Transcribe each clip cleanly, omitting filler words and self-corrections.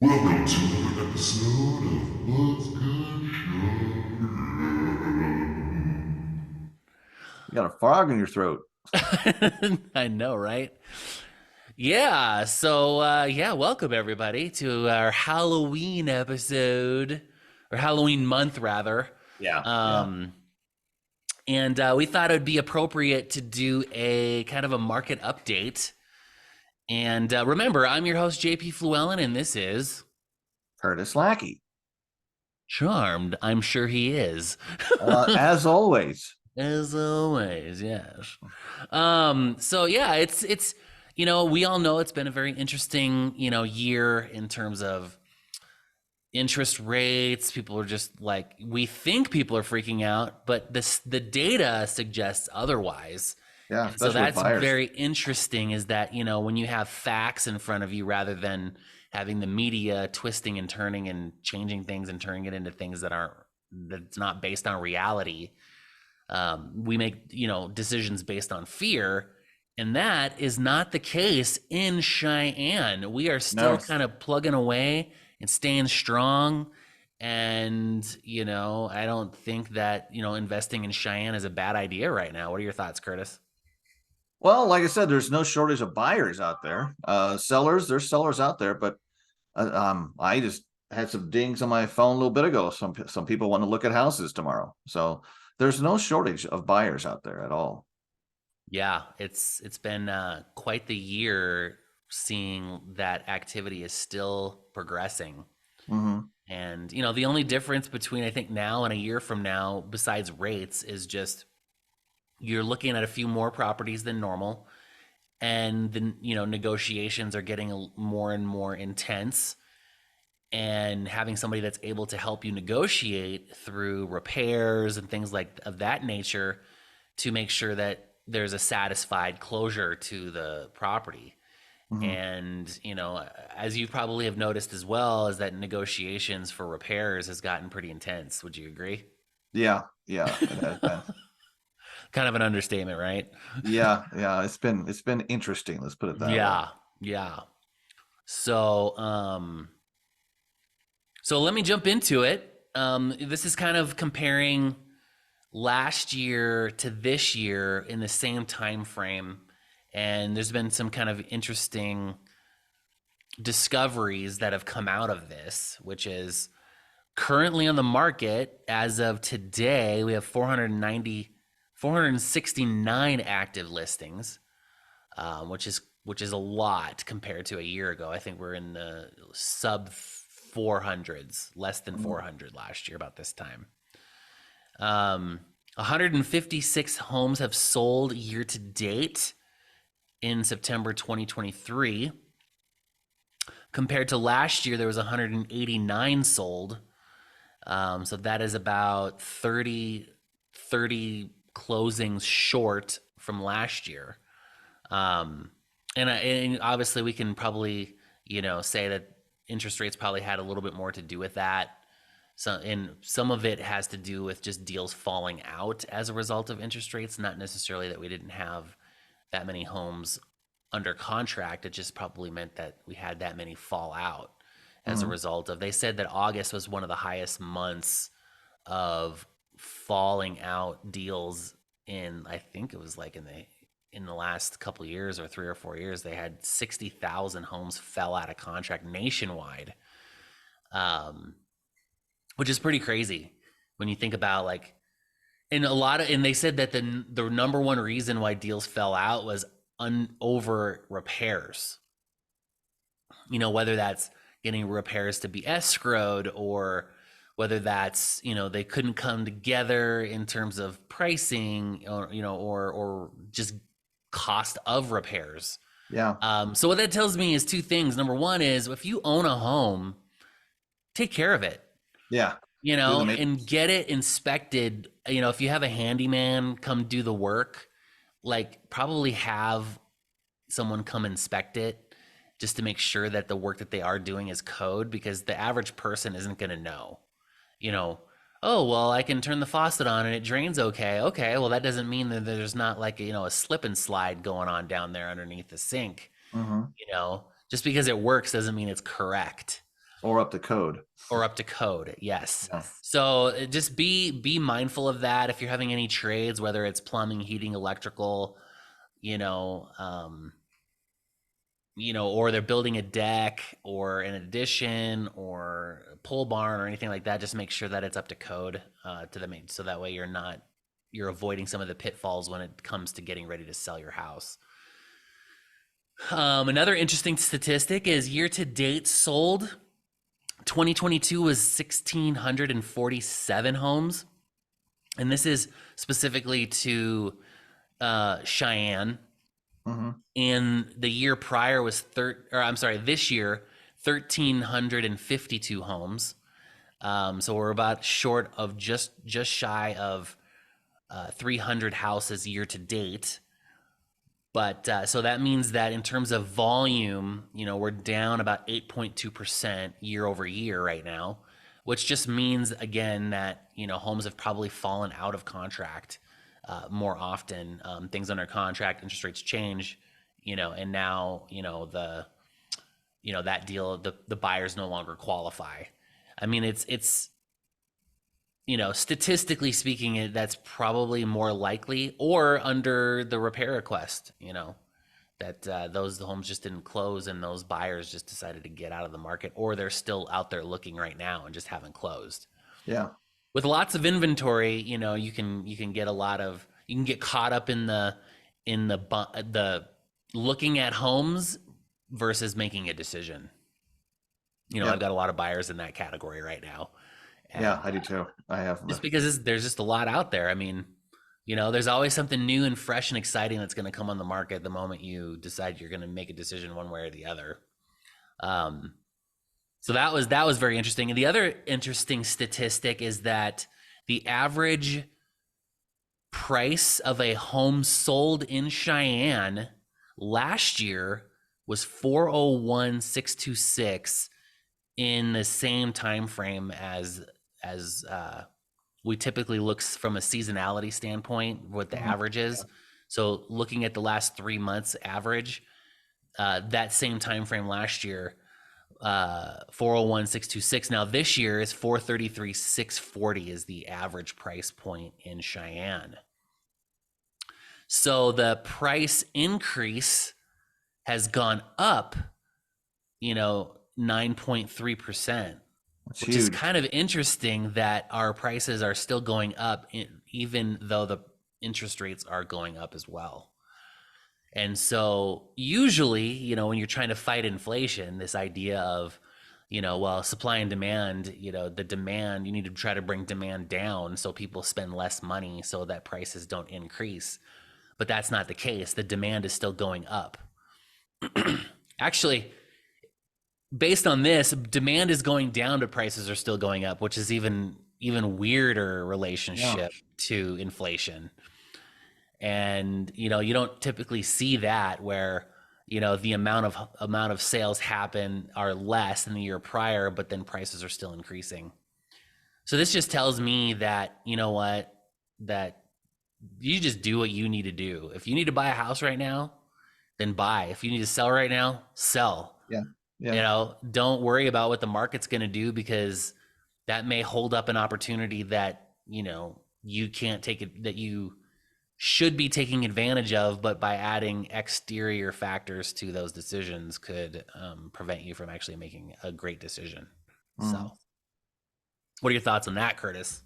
Welcome to another episode of What's Good Show. You got a frog in your throat. I know, right? Yeah, welcome everybody to our Halloween episode, or Halloween month rather. Yeah. Um, and we thought it would be appropriate to do a kind of a market update. And remember, I'm your host, JP Fluellen, and this is Curtis Lackey. Charmed. I'm sure he is. As always. As always, yes. So yeah, it's we all know it's been a very interesting, year in terms of interest rates. People are just like, we think people are freaking out, but the data suggests otherwise. Yeah, And so especially with that's buyers. very interesting, is that, when you have facts in front of you rather than having the media twisting and turning and changing things and turning it into things that's not based on reality. We make decisions based on fear, and that is not the case in Cheyenne. We are still kind of plugging away and staying strong, and I don't think that investing in Cheyenne is a bad idea right now. What are your thoughts, Curtis? Well, like I said, there's no shortage of buyers out there. There's sellers out there, but I just had some dings on my phone a little bit ago. Some people want to look at houses tomorrow, so there's no shortage of buyers out there at all. Yeah, it's been quite the year seeing that activity is still progressing. Mm-hmm. And the only difference between I think now and a year from now, besides rates, is just you're looking at a few more properties than normal, and then negotiations are getting more and more intense, and having somebody that's able to help you negotiate through repairs and things like of that nature to make sure that there's a satisfied closure to the property. Mm-hmm. And as you probably have noticed as well, is that negotiations for repairs has gotten pretty intense. Would you agree? Yeah, it has been. Kind of an understatement, right? Yeah. It's been interesting. Let's put it that way. Yeah. So let me jump into it. This is kind of comparing last year to this year in the same time frame, and there's been some kind of interesting discoveries that have come out of this, which is currently on the market as of today, we have 469 active listings, which is a lot compared to a year ago. I think we're in the sub 400s, less than 400 last year about this time. 156 homes have sold year to date in September 2023. Compared to last year, there was 189 sold. So that is about 30 closings short from last year. And obviously we can probably, say that interest rates probably had a little bit more to do with that. So, and some of it has to do with just deals falling out as a result of interest rates, not necessarily that we didn't have that many homes under contract. It just probably meant that we had that many fall out as a result of, they said that August was one of the highest months of falling out deals in, I think it was like in the last couple of years or 3 or 4 years, they had 60,000 homes fell out of contract nationwide. Which is pretty crazy when you think about and they said that the number one reason why deals fell out was over repairs. Whether that's getting repairs to be escrowed, or whether that's, they couldn't come together in terms of pricing, or just cost of repairs. Yeah. So what that tells me is two things. Number one is, if you own a home, take care of it. Yeah. And get it inspected. If you have a handyman come do the work, probably have someone come inspect it just to make sure that the work that they are doing is code, because the average person isn't going to know, oh, well, I can turn the faucet on and it drains okay. Okay, well, that doesn't mean that there's not a slip and slide going on down there underneath the sink. Mm-hmm. Just because it works doesn't mean it's correct. or up to code. or up to code. Yes. Yeah. So just be mindful of that. If you're having any trades, whether it's plumbing, heating, electrical, you know, or they're building a deck or an addition or a pole barn or anything like that, just make sure that it's up to code to the main, so that way you're avoiding some of the pitfalls when it comes to getting ready to sell your house. Another interesting statistic is year to date sold. 2022 was 1,647 homes. And this is specifically to Cheyenne. Mm-hmm. And the year prior was this year, 1,352 homes. So we're about short of just shy of 300 houses year to date. But so that means that in terms of volume, we're down about 8.2% year over year right now, which just means, again, that, homes have probably fallen out of contract more often. Things under contract, interest rates change, and now, that deal, the buyers no longer qualify. I mean, it's statistically speaking, that's probably more likely, or under the repair request, that those homes just didn't close and those buyers just decided to get out of the market, or they're still out there looking right now and just haven't closed. Yeah. With lots of inventory, you can get you can get caught up in the looking at homes versus making a decision. Yep. I've got a lot of buyers in that category right now. And yeah, I do too. I have. Just because there's just a lot out there. I mean, there's always something new and fresh and exciting that's going to come on the market the moment you decide you're going to make a decision one way or the other. So that was very interesting. And the other interesting statistic is that the average price of a home sold in Cheyenne last year was $401,626 in the same time frame as we typically look from a seasonality standpoint, what the average is. Yeah. So looking at the last 3 months average, that same time frame last year, 401,626. Now this year is 433,640 is the average price point in Cheyenne. So the price increase has gone up, 9.3%. Which huge. Is kind of interesting that our prices are still going up, even though the interest rates are going up as well. And so usually, when you're trying to fight inflation, this idea of, supply and demand, the demand, you need to try to bring demand down so people spend less money so that prices don't increase. But that's not the case. The demand is still going up. Actually, based on this, demand is going down, but prices are still going up, which is even weirder relationship to inflation. And you don't typically see that where the amount of sales happen are less than the year prior, but then prices are still increasing. So this just tells me that that you just do what you need to do. If you need to buy a house right now, then buy. If you need to sell right now, sell. Yeah. Yeah. Don't worry about what the market's going to do, because that may hold up an opportunity that, you can't take it, that you should be taking advantage of, but by adding exterior factors to those decisions could prevent you from actually making a great decision. So what are your thoughts on that, Curtis?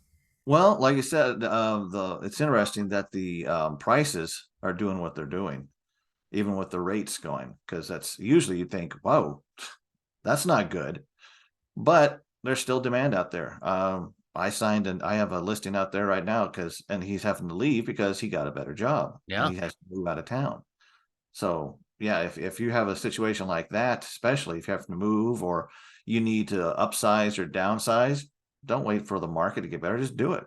Well, like you said, it's interesting that the prices are doing what they're doing, even with the rates going, because that's usually you think, whoa, that's not good, but there's still demand out there. I have a listing out there right now and he's having to leave because he got a better job. Yeah. And he has to move out of town. So yeah, if you have a situation like that, especially if you have to move or you need to upsize or downsize, don't wait for the market to get better. Just do it.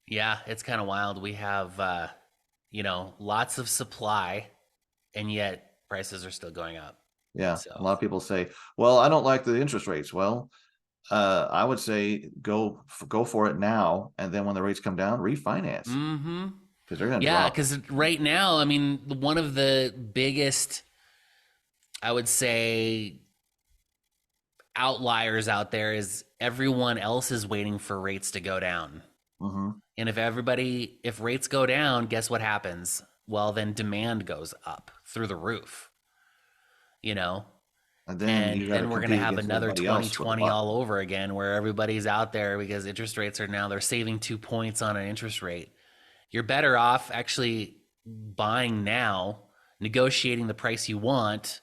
Yeah, it's kind of wild. We have, lots of supply, and yet prices are still going up. Yeah. So a lot of people say, well, I don't like the interest rates. Well, I would say go for it now, and then when the rates come down, refinance. Mm-hmm. Because they're going to drop. Because right now, I mean, one of the biggest, I would say, outliers out there is everyone else is waiting for rates to go down. Mm-hmm. And if rates go down, guess what happens? Well, then demand goes up through the roof, you know? And And then we're going to have another else with 2020 all over again, where everybody's out there because interest rates are now, they're saving 2 points on an interest rate. You're better off actually buying now, negotiating the price you want,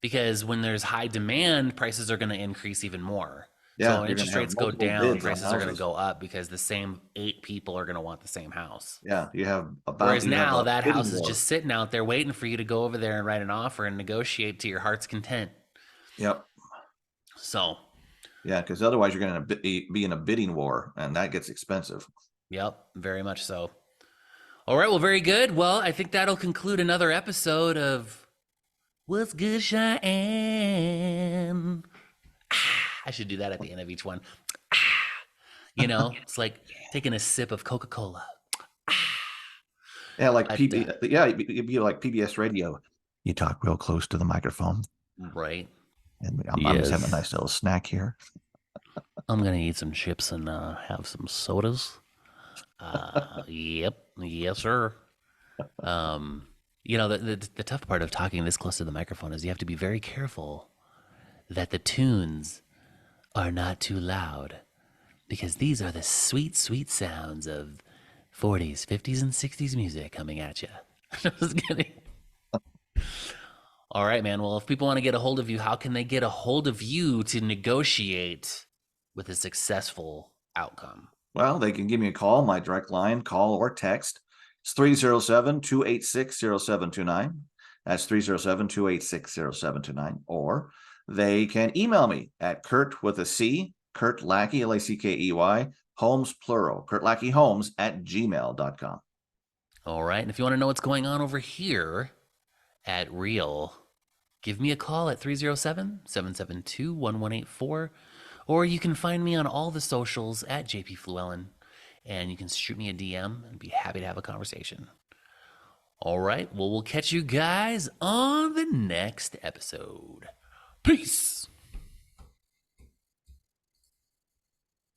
because when there's high demand, prices are going to increase even more. Yeah, so you're when interest gonna have rates go multiple down, bids on prices are going to houses. go up because the same 8 people are going to want the same house. Yeah, you have Whereas you have now a that bidding house is war. just sitting out there waiting for you to go over there and write an offer and negotiate to your heart's content. Yep. So, Yeah, because otherwise you're going to be in a bidding war, and that gets expensive. yep, very much so. All right, well, very good. Well, I think that'll conclude another episode of What's Good, Cheyenne? I should do that at the end of each one. You know, it's like taking a sip of Coca-Cola. Yeah, like But, it'd be like PBS radio. You talk real close to the microphone, right. and I'm just having a nice little snack here. I'm gonna eat some chips and have some sodas. Yep, yes, sir. You know, the tough part of talking this close to the microphone is you have to be very careful that the tunes are not too loud, because these are the sweet, sweet sounds of 40s, 50s, and 60s music coming at you. Just kidding. All right, man. Well, if people want to get a hold of you, how can they get a hold of you to negotiate with a successful outcome? Well, they can give me a call, my direct line, call or text. It's 307-286-0729. That's 307-286-0729. Or they can email me at Curt with a C, Curt Lackey, Lackey, Holmes, plural, Curt Lackey Holmes @gmail.com. All right. And if you want to know what's going on over here at Real, give me a call at 307-772-1184. Or you can find me on all the socials at JP Fluellen, and you can shoot me a DM and be happy to have a conversation. All right. Well, we'll catch you guys on the next episode. Peace.